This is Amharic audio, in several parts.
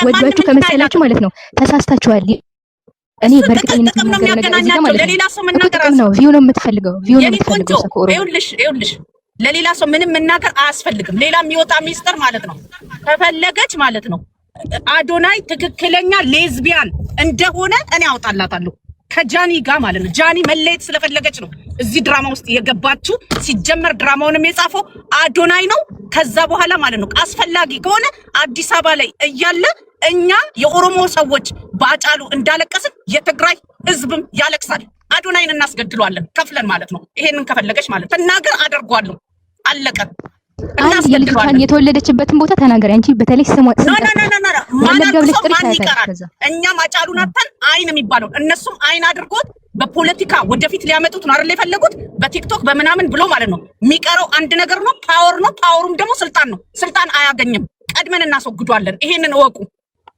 ወዷችሁ ከመሰላችሁ ማለት ነው ተሳስታችኋል። እኔ በእርግጠኝነት የምናገረው ነገር እዚህ ጋር ማለት ነው ቪው ነው የምትፈልገው ይኸውልሽ ለሌላ ሰው ምንም መናገር አያስፈልግም። ሌላ የሚወጣ ሚስጥር ማለት ነው ከፈለገች ማለት ነው አዶናይ ትክክለኛ ሌዝቢያን እንደሆነ እኔ አውጣላታለሁ ከጃኒ ጋር ማለት ነው። ጃኒ መለየት ስለፈለገች ነው እዚህ ድራማ ውስጥ የገባችው። ሲጀመር ድራማውንም የጻፈው አዶናይ ነው። ከዛ በኋላ ማለት ነው አስፈላጊ ከሆነ አዲስ አበባ ላይ እያለ እኛ የኦሮሞ ሰዎች ባጫሉ እንዳለቀስን የትግራይ ህዝብም ያለቅሳል። አዶናይን እናስገድለዋለን ከፍለን ማለት ነው። ይሄንን ከፈለገች ማለት ተናገር አደርጓለሁ አለቀ። እናስገድለዋለን። የተወለደችበትን ቦታ ተናገር አንቺ በተለይ ስሟ እኛ ማጫሉን አጥተን አይን የሚባለው እነሱም አይን አድርጎት በፖለቲካ ወደፊት ሊያመጡት ነው አይደል የፈለጉት በቲክቶክ በመናምን ብሎ ማለት ነው። የሚቀረው አንድ ነገር ነው ፓወር ነው። ፓወሩም ደግሞ ስልጣን ነው። ስልጣን አያገኝም። ቀድመን እናስወግዷለን። ይሄንን እወቁ።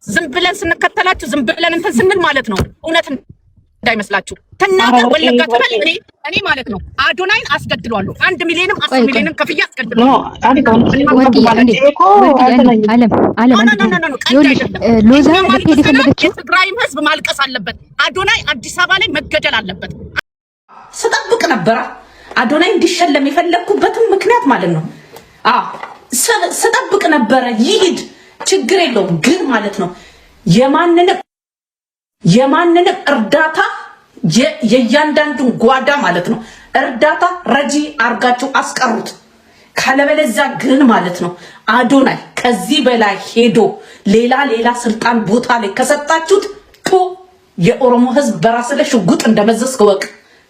ዝም ብለን ስንከተላችሁ ዝም ብለን እንትን ስንል ማለት ነው እውነት እንዳይመስላችሁ ተናገር ወለጋ ተበል እኔ ማለት ነው አዶናይን አስገድሏለሁ 1 ሚሊዮንም 10 ሚሊዮንም ከፍያ አስገድሏለሁ። ሎዛ ለሄድ የፈለገችው ትግራይም ህዝብ ማልቀስ አለበት። አዶናይ አዲስ አበባ ላይ መገደል አለበት። ስጠብቅ ነበር አዶናይ እንዲሸለም የፈለኩበትም ምክንያት ማለት ነው። ስጠብቅ ነበረ ይሄድ ችግር የለውም ግን ማለት ነው የማንንም እርዳታ የእያንዳንዱን ጓዳ ማለት ነው እርዳታ ረጂ አርጋችሁ አስቀሩት። ካለበለዚያ ግን ማለት ነው አዶናይ ከዚህ በላይ ሄዶ ሌላ ስልጣን ቦታ ላይ ከሰጣችሁት የኦሮሞ ህዝብ በራስ ላይ ሽጉጥ እንደመዘዝክ ወቅ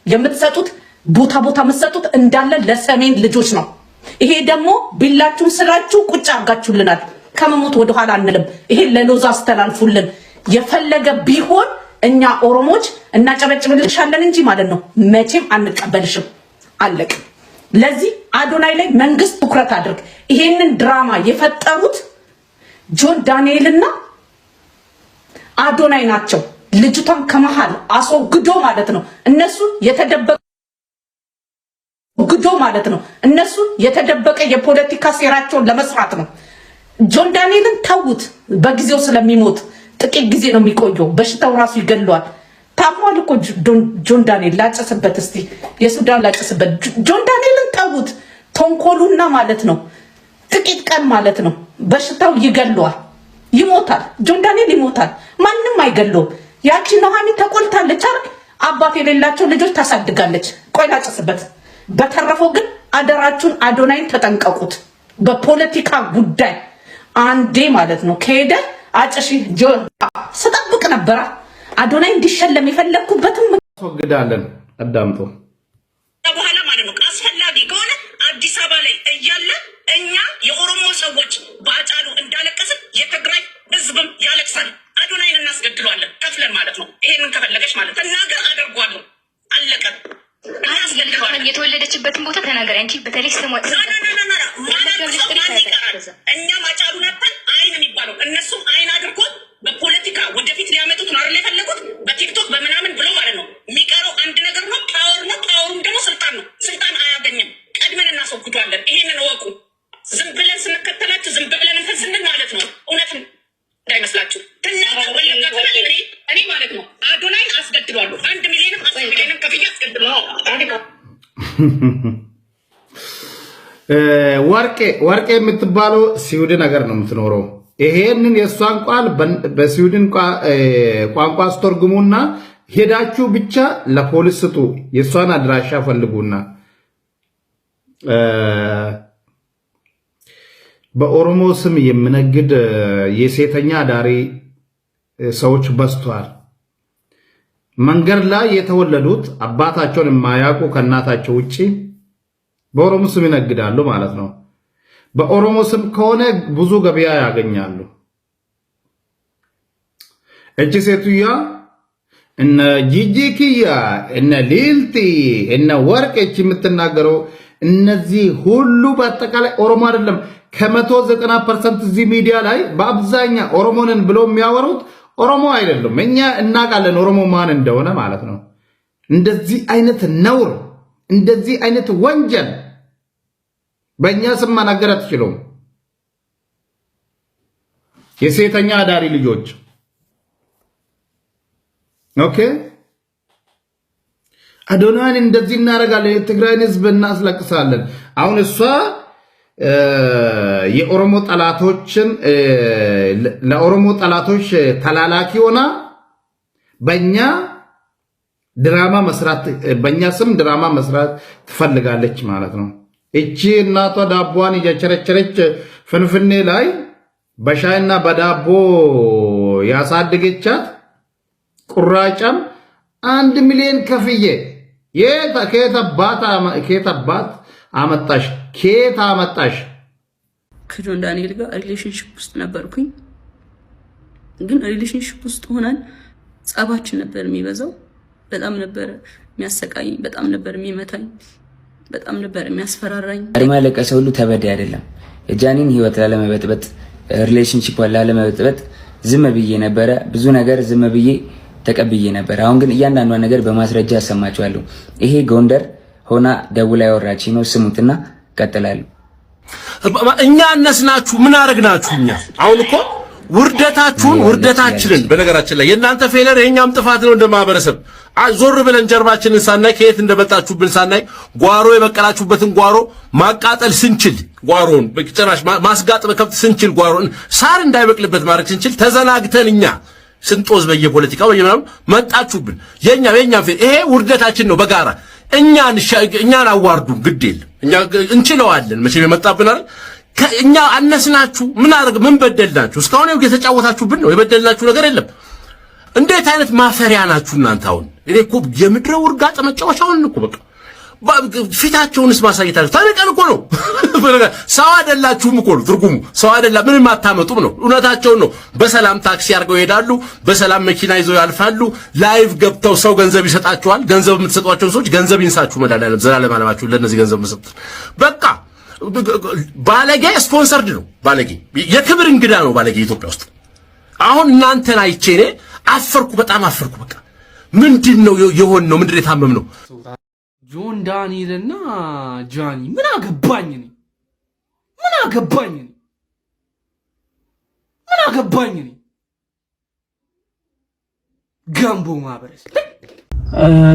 የምትሰጡት ቦታ የምትሰጡት እንዳለ ለሰሜን ልጆች ነው። ይሄ ደግሞ ቢላችሁን ስላችሁ ቁጭ አርጋችሁልናል። ከመሞት ወደ ኋላ አንልም። ይሄ ለሎዛ አስተላልፉልን። የፈለገ ቢሆን እኛ ኦሮሞች እናጨበጭብልሻለን እንጂ ማለት ነው መቼም አንቀበልሽም። አለቅ። ለዚህ አዶናይ ላይ መንግስት ትኩረት አድርግ። ይሄንን ድራማ የፈጠሩት ጆን ዳንኤልና አዶናይ ናቸው። ልጅቷን ከመሃል አስወግዶ ማለት ነው እነሱ የተደበቀ የፖለቲካ ሴራቸውን ለመስራት ነው። ጆን ዳንኤልን ተውት። በጊዜው ስለሚሞት ጥቂት ጊዜ ነው የሚቆየው። በሽታው ራሱ ይገለዋል። ታሟል እኮ ጆን ዳንኤል። ላጨስበት እስቲ የሱዳን ላጨስበት። ጆን ዳንኤልን ተውት። ተንኮሉና ማለት ነው ጥቂት ቀን ማለት ነው በሽታው ይገለዋል። ይሞታል። ጆን ዳንኤል ይሞታል። ማንም አይገለውም። ያቺ ኑሃሚ ተቆልታለች አይደል? አባት የሌላቸው ልጆች ታሳድጋለች። ቆይ ላጨስበት። በተረፈው ግን አደራችሁን አዶናይን ተጠንቀቁት። በፖለቲካ ጉዳይ አንዴ ማለት ነው ከሄደ አጨሽ ስጠብቅ ነበር አዶናይ እንዲሸለም የፈለኩበትም ወግዳለን አዳምጦ በኋላ ማለት ነው አስፈላጊ ከሆነ አዲስ አበባ ላይ እያለ እኛ የኦሮሞ ሰዎች ባጫሉ እንዳለቀስን የትግራይ ህዝብም ያለቅሳል። አዶናይን እናስገድለዋለን ከፍለን ማለት ነው። ይሄንን ከፈለገች ማለት ተናገር አደርጓለሁ አለቀ። የተወለደችበትን ቦታ ተናገር አንቺ በተለይ ስሟ እኛ ማጫሉ ነበር አይን የሚባለው እነሱም አይን አድርጎት በፖለቲካ ወደፊት ሊያመጡት ነው አይደል የፈለጉት በቲክቶክ በመናምን ብሎ ማለት ነው። የሚቀረው አንድ ነገር ነው ፓወር ነው። ፓወሩም ደግሞ ስልጣን ነው። ስልጣን አያገኝም። ቀድመን እናስወግዷለን። ይሄንን እወቁ። ዝም ብለን ስንከተላችሁ ዝም ብለን እንትን ስንል ማለት ነው እውነት እንዳይመስላችሁ ትናገር ወለጋ ተበል እኔ ማለት ነው አዶናይን አስገድሏለሁ 1 ሚሊዮንም 10 ሚሊዮንም ከፍያ አስገድሏለሁ። ወርቄ የምትባለው ስዊድን ሀገር ነው የምትኖረው። ይሄንን የእሷን ቃል በስዊድን ቋንቋ አስተርጉሙና ሄዳችሁ ብቻ ለፖሊስ ስጡ። የእሷን አድራሻ ፈልጉና በኦሮሞ ስም የምነግድ የሴተኛ አዳሪ ሰዎች በዝቷል። መንገድ ላይ የተወለዱት አባታቸውን የማያውቁ ከእናታቸው ውጪ በኦሮሞ ስም ይነግዳሉ ማለት ነው። በኦሮሞ ስም ከሆነ ብዙ ገበያ ያገኛሉ። እቺ ሴትያ እነ ጂጂኪያ እነ ሊልቲ እነ ወርቄች የምትናገረው እነዚህ ሁሉ በአጠቃላይ ኦሮሞ አይደለም። ከ190% እዚህ ሚዲያ ላይ በአብዛኛው ኦሮሞንን ብለው የሚያወሩት ኦሮሞ አይደለም። እኛ እናውቃለን ኦሮሞ ማን እንደሆነ ማለት ነው። እንደዚህ አይነት ነውር እንደዚህ አይነት ወንጀል በእኛ ስም መናገር አትችሉም። የሴተኛ አዳሪ ልጆች ኦኬ አዶናን እንደዚህ እናደርጋለን የትግራይን ህዝብ እናስለቅሳለን አሁን እሷ የኦሮሞ ጠላቶችን ለኦሮሞ ጠላቶች ተላላኪ ሆና በእኛ ድራማ መስራት በእኛ ስም ድራማ መስራት ትፈልጋለች ማለት ነው እቺ እናቷ ዳቦዋን እየቸረቸረች ፍንፍኔ ላይ በሻይና በዳቦ ያሳደገቻት ቁራጫም 1 ሚሊዮን ከፍዬ ከየት አባት አመጣሽ ከጆን ዳንኤል ጋር ሪሌሽንሺፕ ውስጥ ነበርኩኝ ግን ሪሌሽንሺፕ ውስጥ ሆነን ጸባችን ነበር የሚበዛው በጣም ነበር የሚያሰቃይ በጣም ነበር የሚመታኝ በጣም ነበር የሚያስፈራራኝ ማለቀሰ ሁሉ ተበደ አይደለም የጃኒን ህይወት ላለመበጥበጥ ሪሌሽንሺፕ ላለመበጥበጥ ዝም ብዬ ነበር ብዙ ነገር ዝም ብዬ ተቀብዬ ነበር አሁን ግን እያንዳንዱ ነገር በማስረጃ አሰማችኋለሁ ይሄ ጎንደር ሆና ደውላ ያወራች ነው ስሙትና ቀጥላሉ እኛ አነስናችሁ ምን አረግናችሁ እኛ አሁን እኮ ውርደታችንን በነገራችን ላይ የእናንተ ፌለር የኛም ጥፋት ነው እንደማበረሰብ ዞር ብለን ጀርባችንን ሳናይ ከየት እንደመጣችሁብን ሳናይ ጓሮ የበቀላችሁበትን ጓሮ ማቃጠል ስንችል ጓሮን በጭራሽ ማስጋጥ በከብት ስንችል ጓሮን ሳር እንዳይበቅልበት ማድረግ ስንችል ተዘናግተን እኛ ስንጦዝ በየፖለቲካው በየምናም መጣችሁብን የኛ ይሄ ውርደታችን ነው በጋራ እኛን አዋርዱ ግዴል እኛ እንችለዋለን መቼም የመጣብን አይደል እኛ አነስናችሁ ምን በደልናችሁ እስካሁን የተጫወታችሁብን ነው የበደልናችሁ ነገር የለም እንዴት አይነት ማፈሪያ ናችሁ እናንተ አሁን እኔ እኮ የምድረ ውርጋጥ መጫወቻውን እኮ በቃ ፊታቸውንስ ማሳየታችሁ ታነቀን እኮ ነው ሰው አይደላችሁም እኮ ነው ትርጉሙ ሰው አይደላ ምንም አታመጡም ነው እውነታቸውን ነው በሰላም ታክሲ አድርገው ይሄዳሉ በሰላም መኪና ይዘው ያልፋሉ ላይቭ ገብተው ሰው ገንዘብ ይሰጣቸዋል ገንዘብ የምትሰጧቸው ሰዎች ገንዘብ ይንሳችሁ መዳላለም ዘላለም አለማችሁ ለነዚህ ገንዘብ መስጠት በቃ ባለጌ ስፖንሰርድ ነው ባለጌ የክብር እንግዳ ነው ባለጌ ኢትዮጵያ ውስጥ አሁን እናንተን አይቼ እኔ አፈርኩ በጣም አፈርኩ በቃ ምንድነው የሆነው ምንድነው የታመምነው ጆን ዳንኤልና ጃኒ ምን አገባኝ ገምቦ ማበረስ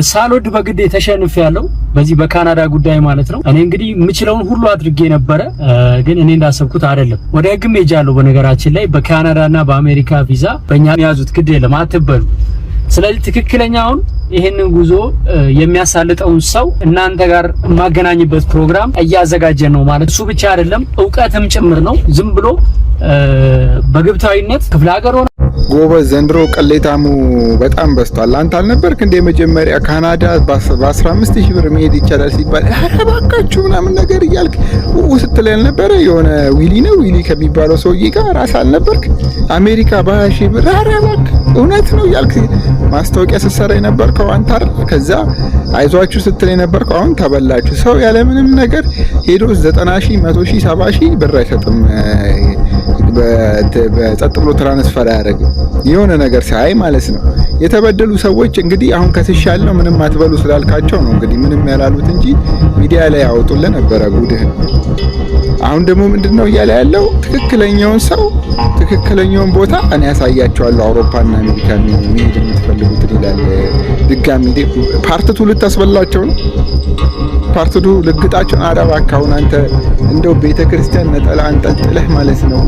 ሳልወድ በግዴ ተሸንፍ ያለው በዚህ በካናዳ ጉዳይ ማለት ነው እኔ እንግዲህ ምችለውን ሁሉ አድርጌ ነበር ግን እኔ እንዳሰብኩት አይደለም ወደ ህግም ሄጃለሁ በነገራችን ላይ በካናዳና በአሜሪካ ቪዛ በእኛ ያዙት ግድ የለም አትበሉ ስለዚህ ትክክለኛውን ይሄንን ጉዞ የሚያሳልጠውን ሰው እናንተ ጋር ማገናኝበት ፕሮግራም እያዘጋጀን ነው ማለት እሱ ብቻ አይደለም ዕውቀትም ጭምር ነው ዝም ብሎ በግብታዊነት ክፍለ ሀገር ሆነ ጎበዝ ዘንድሮ ቀሌታሙ በጣም በስቷል አንተ አልነበርክ እንደ መጀመሪያ ካናዳ በ15000 ብር መሄድ ይቻላል ሲባል አረባካችሁ ምናምን ነገር ይያልክ ስትል ያልነበረ የሆነ ዊሊ ከሚባለው ሰውዬ ጋር ራስ አልነበርክ አሜሪካ በ20000 ብር አረባክ እውነት ነው ይያልክ ማስታወቂያ ስትሰራ የነበርከው አንተ አይደል ከዛ አይዟችሁ ስትል የነበርከው አሁን ተበላችሁ ሰው ያለ ምንም ነገር ሄዶ 90000 100,000 70,000 ብር አይሰጥም በጸጥ ብሎ ትራንስፈር ያደርግ የሆነ ነገር ሳይ ማለት ነው የተበደሉ ሰዎች እንግዲህ አሁን ከስሻለው ምንም አትበሉ ስላልካቸው ነው እንግዲህ ምንም ያላሉት እንጂ ሚዲያ ላይ ያወጡልን ነበር ጉድህ አሁን ደግሞ ምንድነው እያለ ያለው ትክክለኛውን ሰው ትክክለኛውን ቦታ እኔ ያሳያቸዋለሁ አውሮፓና አሜሪካ መሄድ የምትፈልጉት ይላል ድጋሚ ፓርት 2 ልታስበላቸው ነው ፓርት 2 ልግጣቸው አረባካውን አንተ እንደው ቤተክርስቲያን ነጠላ አንጠልጥለህ ማለት ነው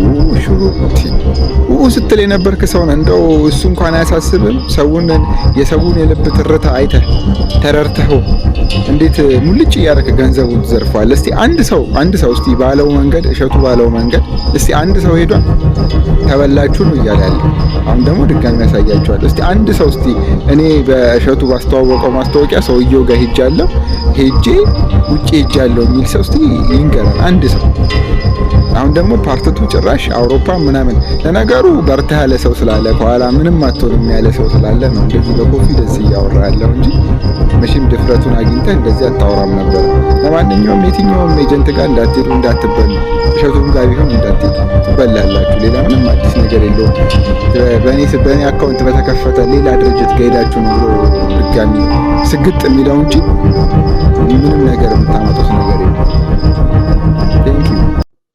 ስትል የነበርክ ሰው ነው እንደው እሱ እንኳን አያሳስብም የሰውን የልብ ትርታ አይተህ ተረርተው እንዴት ሙልጭ ያረከ ገንዘቡን ዘርፏል እስቲ አንድ ሰው እስቲ ባለው መንገድ እሸቱ ባለው መንገድ እስቲ አንድ ሰው ሄዷል ተበላችሁ ነው ይያላል አሁን ደግሞ ድጋሚ ያሳያቸዋል እስቲ አንድ ሰው እስቲ እኔ በእሸቱ ባስተዋወቀው ማስታወቂያ ሰውየው ጋር ሄጄ ውጪ ሄጃለሁ የሚል ሰው እስቲ ይንገረን አንድ ሰው አሁን ደግሞ ፓርቲቱ ጭራሽ አውሮፓ ምናምን ለነገሩ በርታ ያለ ሰው ስላለ ከኋላ ምንም አትሆንም ያለ ሰው ስላለ ነው እንደዚህ በኮንፊደንስ እያወራ ያለው እንጂ መቼም ድፍረቱን አግኝተህ እንደዚህ አታወራም ነበር ለማንኛውም የትኛውም ኤጀንት ጋር እንዳትሄዱ እንዳትበሉ እሸቱም ጋር ቢሆን እንዳትሄዱ ትበላላችሁ ሌላ ምንም አዲስ ነገር የለውም በእኔ አካውንት በተከፈተ ሌላ ድርጅት ጋር ነው ብሎ ድጋሚ ስግጥ የሚለው እንጂ ምንም ነገር የምታመጡት ነገር የለም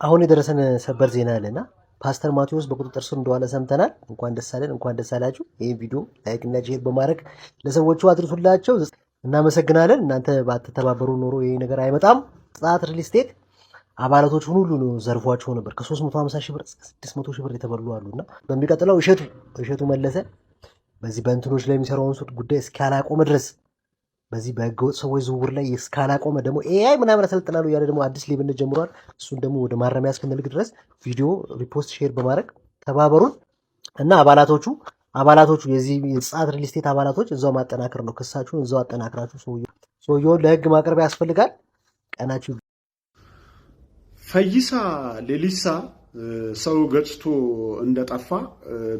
አሁን የደረሰን ሰበር ዜና አለና ፓስተር ማቴዎስ በቁጥጥር ስር እንደዋለ ሰምተናል። እንኳን ደስ አለን፣ እንኳን ደስ አላችሁ። ይህን ቪዲዮ ላይክ እና ሼር በማድረግ ለሰዎቹ አድርሱላቸው። እናመሰግናለን። እናንተ ባትተባበሩ ኖሮ ይሄ ነገር አይመጣም። ጽናት ሪል ስቴት አባላቶቹን ሁሉ ነው ዘርፏቸው ነበር። ከ350 ሺህ ብር እስከ 600 ሺህ ብር የተበሉ አሉና በሚቀጥለው እሸቱ መለሰ በዚህ በእንትኖች ላይ የሚሰራውን ሱት ጉዳይ እስካላቆመ ድረስ በዚህ በህገወጥ ሰዎች ዝውውር ላይ እስካላቆመ ደግሞ ኤአይ ምናምን አሰልጥናሉ ያለ ደግሞ አዲስ ሌብነት ጀምሯል። እሱን ደግሞ ወደ ማረሚያ እስክንልክ ድረስ ቪዲዮ ሪፖስት ሼር በማድረግ ተባበሩን እና አባላቶቹ የዚህ የጽናት ሪል ስቴት አባላቶች እዛው ማጠናከር ነው። ክሳችሁን እዛው አጠናክራችሁ ሰውየውን ለህግ ማቅረብ ያስፈልጋል። ቀናችሁ ፈይሳ ሌሊሳ ሰው ገጭቶ እንደጠፋ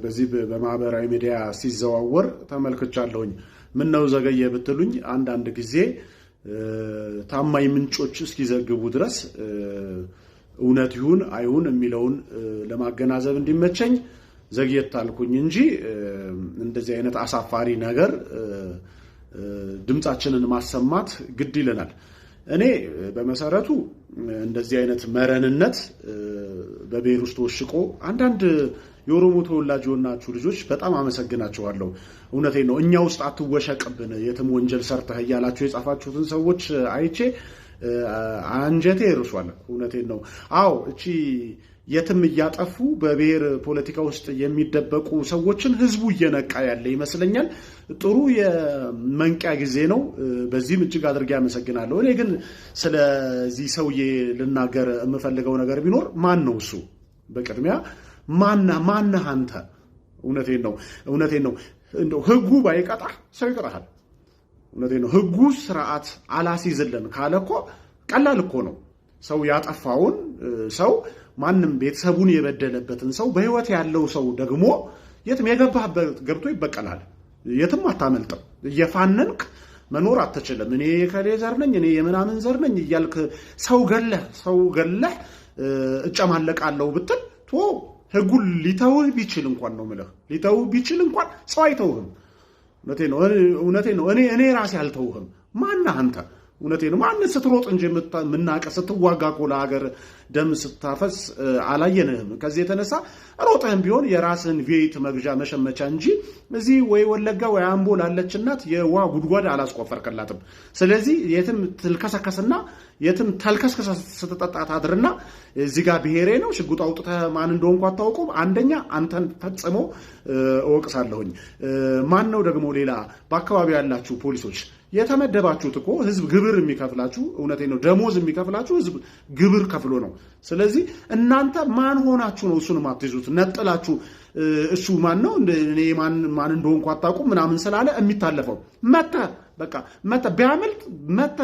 በዚህ በማህበራዊ ሚዲያ ሲዘዋወር ተመልክቻለሁኝ። ምን ነው ዘገየ ብትሉኝ አንዳንድ ጊዜ ታማኝ ምንጮች እስኪዘግቡ ድረስ እውነት ይሁን አይሁን የሚለውን ለማገናዘብ እንዲመቸኝ ዘግየት አልኩኝ እንጂ እንደዚህ አይነት አሳፋሪ ነገር ድምጻችንን ማሰማት ግድ ይለናል። እኔ በመሰረቱ እንደዚህ አይነት መረንነት በብሔር ውስጥ ወሽቆ አንዳንድ የኦሮሞ ተወላጅ የሆናችሁ ልጆች በጣም አመሰግናችኋለሁ። እውነቴን ነው። እኛ ውስጥ አትወሸቅብን የትም ወንጀል ሰርተህ እያላችሁ የጻፋችሁትን ሰዎች አይቼ አንጀቴ ይርሷል። እውነቴን ነው። አዎ እቺ የትም እያጠፉ በብሔር ፖለቲካ ውስጥ የሚደበቁ ሰዎችን ህዝቡ እየነቃ ያለ ይመስለኛል። ጥሩ የመንቂያ ጊዜ ነው። በዚህም እጅግ አድርጌ አመሰግናለሁ። እኔ ግን ስለዚህ ሰውዬ ልናገር የምፈልገው ነገር ቢኖር ማን ነው እሱ? በቅድሚያ ማነህ አንተ? እውነቴን ነው። እንደው ህጉ ባይቀጣ ሰው ይቀጣል። እውነቴን ነው። ህጉ ስርዓት አላሲዝልን ካለ እኮ ቀላል እኮ ነው። ሰው ያጠፋውን ሰው ማንም ቤተሰቡን የበደለበትን ሰው በህይወት ያለው ሰው ደግሞ የትም የገባህበት ገብቶ ይበቀላል። የትም አታመልጥም። እየፋነንክ መኖር አትችልም። እኔ የከሌ ዘር ነኝ እኔ የምናምን ዘር ነኝ እያልክ ሰው ገለህ እጨማለቃለሁ ብትል ህጉን ሊተውህ ቢችል እንኳን ነው የምልህ፣ ሊተውህ ቢችል እንኳን ሰው አይተውህም። እውነቴን ነው። እኔ ራሴ አልተውህም። ማነህ አንተ? እውነቴን ነው። ማን ስትሮጥ እንጂ የምናቀ ስትዋጋ እኮ ለሀገር ደም ስታፈስ አላየንህም። ከዚህ የተነሳ ሮጠህም ቢሆን የራስን ቤት መግዣ መሸመቻ እንጂ እዚህ ወይ ወለጋ ወይ አምቦ ላለች እናት የውሃ ጉድጓድ አላስቆፈርክላትም። ስለዚህ የትም ትልከሰከስና የትም ተልከስከስ ስትጠጣ ታድርና እዚህ ጋር ብሔሬ ነው ሽጉጥ አውጥተህ ማን እንደሆንኩ አታውቁም። አንደኛ አንተን ፈጽሞ እወቅሳለሁኝ። ማን ነው ደግሞ ሌላ በአካባቢ ያላችሁ ፖሊሶች የተመደባችሁት እኮ ህዝብ ግብር የሚከፍላችሁ፣ እውነቴን ነው፣ ደሞዝ የሚከፍላችሁ ህዝብ ግብር ከፍሎ ነው። ስለዚህ እናንተ ማን ሆናችሁ ነው እሱን ማትይዙት? ነጥላችሁ እሱ ማን ነው እኔ ማን እንደሆንኩ አታውቁም ምናምን ስላለ የሚታለፈው መታ ቢያመልጥ መታ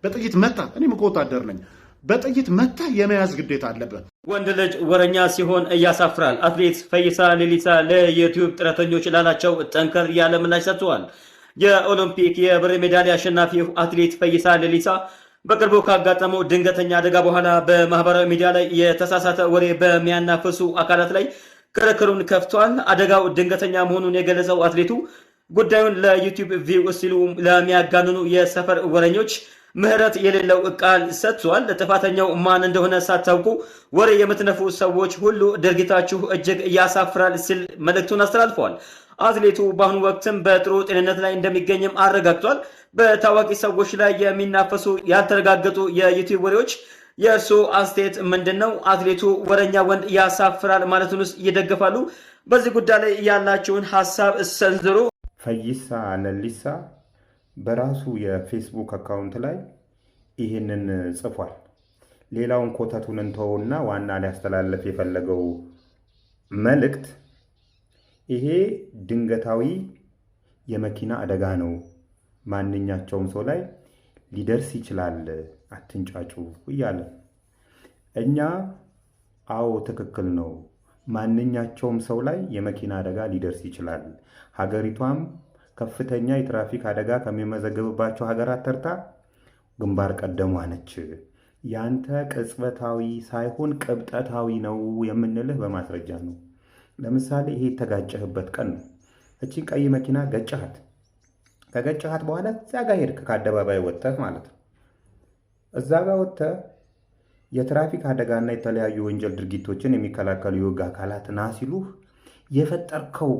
በጥይት መታ። እኔም እኮ ወታደር ነኝ። በጥይት መታ የመያዝ ግዴታ አለበት። ወንድ ልጅ ወረኛ ሲሆን ያሳፍራል። አትሌት ፈይሳ ሌሊሳ ለዩቲዩብ ጥረተኞች ላላቸው ጠንከር ያለ ምላሽ ሰጥተዋል። የኦሎምፒክ የብር ሜዳሊያ አሸናፊው አትሌት ፈይሳ ሌሊሳ በቅርቡ ካጋጠመው ድንገተኛ አደጋ በኋላ በማህበራዊ ሚዲያ ላይ የተሳሳተ ወሬ በሚያናፍሱ አካላት ላይ ክርክሩን ከፍቷል። አደጋው ድንገተኛ መሆኑን የገለጸው አትሌቱ ጉዳዩን ለዩቲዩብ ቪው ሲሉ ለሚያጋንኑ የሰፈር ወረኞች ምህረት የሌለው ቃል ሰጥቷል። ጥፋተኛው ማን እንደሆነ ሳታውቁ ወሬ የምትነፉ ሰዎች ሁሉ ድርጊታችሁ እጅግ ያሳፍራል ሲል መልእክቱን አስተላልፈዋል። አትሌቱ በአሁኑ ወቅትም በጥሩ ጤንነት ላይ እንደሚገኝም አረጋግጧል። በታዋቂ ሰዎች ላይ የሚናፈሱ ያልተረጋገጡ የዩቲዩብ ወሬዎች የእርሱ አስተያየት ምንድን ነው? አትሌቱ ወረኛ ወንድ ያሳፍራል ማለቱንስ ይደግፋሉ? በዚህ ጉዳይ ላይ ያላችሁን ሀሳብ ሰንዝሩ። ፈይሳ ሌሊሳ በራሱ የፌስቡክ አካውንት ላይ ይህንን ጽፏል። ሌላውን ኮተቱን እንተውና ዋና ሊያስተላለፍ የፈለገው መልእክት ይሄ ድንገታዊ የመኪና አደጋ ነው፣ ማንኛቸውም ሰው ላይ ሊደርስ ይችላል፣ አትንጫጩ እያለ እኛ አዎ ትክክል ነው፣ ማንኛቸውም ሰው ላይ የመኪና አደጋ ሊደርስ ይችላል። ሀገሪቷም ከፍተኛ የትራፊክ አደጋ ከሚመዘገብባቸው ሀገራት ተርታ ግንባር ቀደሟ ነች። ያንተ ቅጽበታዊ ሳይሆን ቅብጠታዊ ነው የምንልህ በማስረጃ ነው። ለምሳሌ ይሄ የተጋጨህበት ቀን ነው። እቺን ቀይ መኪና ገጨሃት። ከገጨሃት በኋላ እዛ ጋር ሄድክ፣ ከአደባባይ ወጥተህ ማለት ነው። እዛ ጋር ወጥተህ የትራፊክ አደጋና የተለያዩ ወንጀል ድርጊቶችን የሚከላከሉ የህግ አካላት ና ሲሉህ የፈጠርከው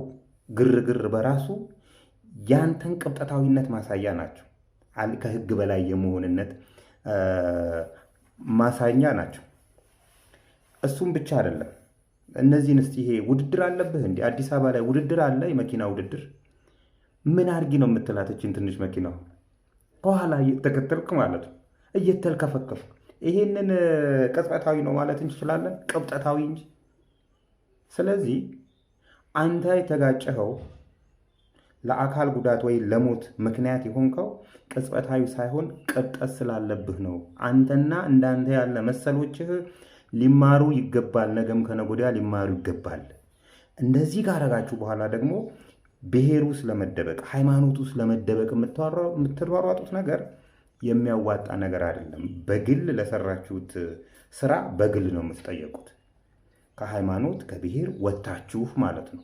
ግርግር በራሱ ያንተን ቅብጠታዊነት ማሳያ ናቸው። ከህግ በላይ የመሆንነት ማሳኛ ናቸው። እሱም ብቻ አይደለም። እነዚህን እስቲ ይሄ ውድድር አለብህ እንዴ? አዲስ አበባ ላይ ውድድር አለ፣ የመኪና ውድድር። ምን አድርጊ ነው የምትላት እችን ትንሽ መኪናው ከኋላ እየተከተልክ ማለት ነው፣ እየተልከፈከፍ። ይሄንን ቅጽበታዊ ነው ማለት እንችላለን? ቅብጠታዊ እንጂ። ስለዚህ አንተ የተጋጨኸው ለአካል ጉዳት ወይ ለሞት ምክንያት የሆንከው ቅጽበታዊ ሳይሆን ቅብጠት ስላለብህ ነው። አንተና እንዳንተ ያለ መሰሎችህ ሊማሩ ይገባል። ነገም ከነገ ወዲያ ሊማሩ ይገባል። እንደዚህ ካረጋችሁ በኋላ ደግሞ ብሔሩ ስለመደበቅ ሃይማኖቱ ስለመደበቅ የምትሯሯጡት ነገር የሚያዋጣ ነገር አይደለም። በግል ለሰራችሁት ስራ በግል ነው የምትጠየቁት። ከሃይማኖት ከብሔር ወታችሁ ማለት ነው።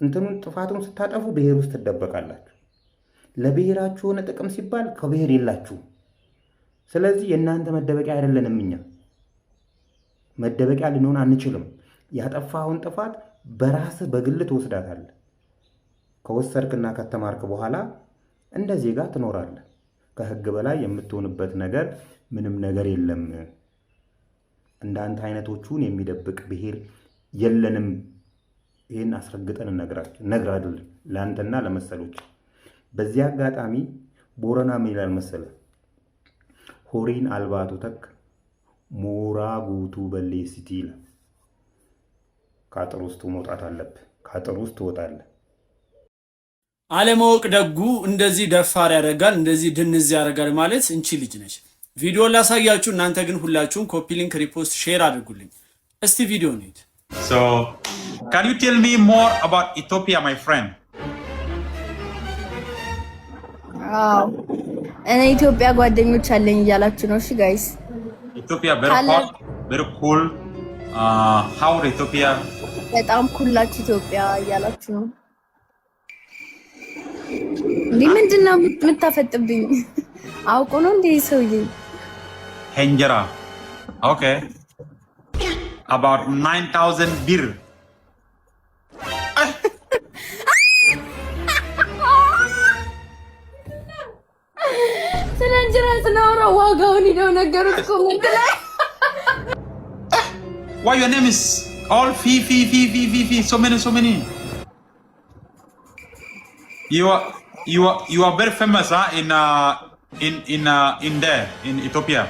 እንትኑን ጥፋቱን ስታጠፉ ብሔር ውስጥ ትደበቃላችሁ። ለብሔራችሁ ሆነ ጥቅም ሲባል ከብሔር የላችሁ። ስለዚህ የእናንተ መደበቂያ አይደለንም። እኛ መደበቂያ ልንሆን አንችልም። ያጠፋውን ጥፋት በራስህ በግል ትወስዳታለህ። ከወሰድክና ከተማርክ በኋላ እንደ ዜጋ ትኖራለህ። ከህግ በላይ የምትሆንበት ነገር ምንም ነገር የለም። እንዳንተ አይነቶቹን የሚደብቅ ብሔር የለንም። ይህን አስረግጠን እነግራለን ለአንተና ለመሰሎች። በዚህ አጋጣሚ ቦረና ምን ይላል መሰለ? ሆሪን አልባቱ ተክ ሞራ ጉቱ በሌሲቲ ይላል። ከአጥር ውስጥ መውጣት አለብህ። ከአጥር ውስጥ ትወጣለህ። አለማወቅ ደጉ እንደዚህ ደፋር ያደርጋል፣ እንደዚህ ድንዝ ያደርጋል ማለት እንቺ ልጅ ነች። ቪዲዮ ላሳያችሁ። እናንተ ግን ሁላችሁም ኮፒ ሊንክ፣ ሪፖስት፣ ሼር አድርጉልኝ። እስቲ ቪዲዮ ነይት። So, can you tell me more about Ethiopia, my friend? እኔ ኢትዮጵያ ጓደኞች አለኝ እያላችሁ ነው? እሺ ጋይስ፣ Ethiopia very hot, very cool. How Ethiopia? በጣም ኩላችሁ ኢትዮጵያ እያላችሁ ነው። እንዴ ምንድን ነው የምታፈጥብኝ? አውቆ ነው እንዴ ሰውዬ? Henjera. Okay. About 9,000 birr. ስለ እንጀራ ስናወራ ዋጋውን ሄደው ነገሩት ኮሜንት ላይ። Why your name is all fee, so many. You are very famous, huh? in there in Ethiopia.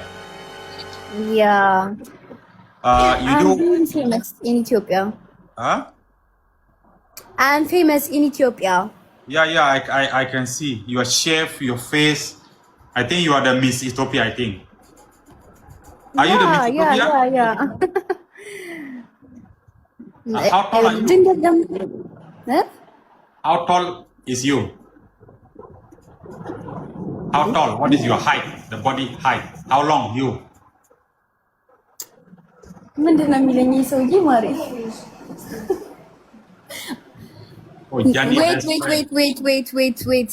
Yeah. You do. I'm famous in Ethiopia. Huh? I'm famous in Ethiopia. Yeah. I can see your shape, your face. I think you are the Miss Ethiopia. I think. Are you the Miss Ethiopia? Yeah. How tall are you? How tall is you? How tall? What is your height? The body height? How long you? ምንድን ነው የሚለኝ ሰውዬ ማሪ? Oh, Johnny. Wait.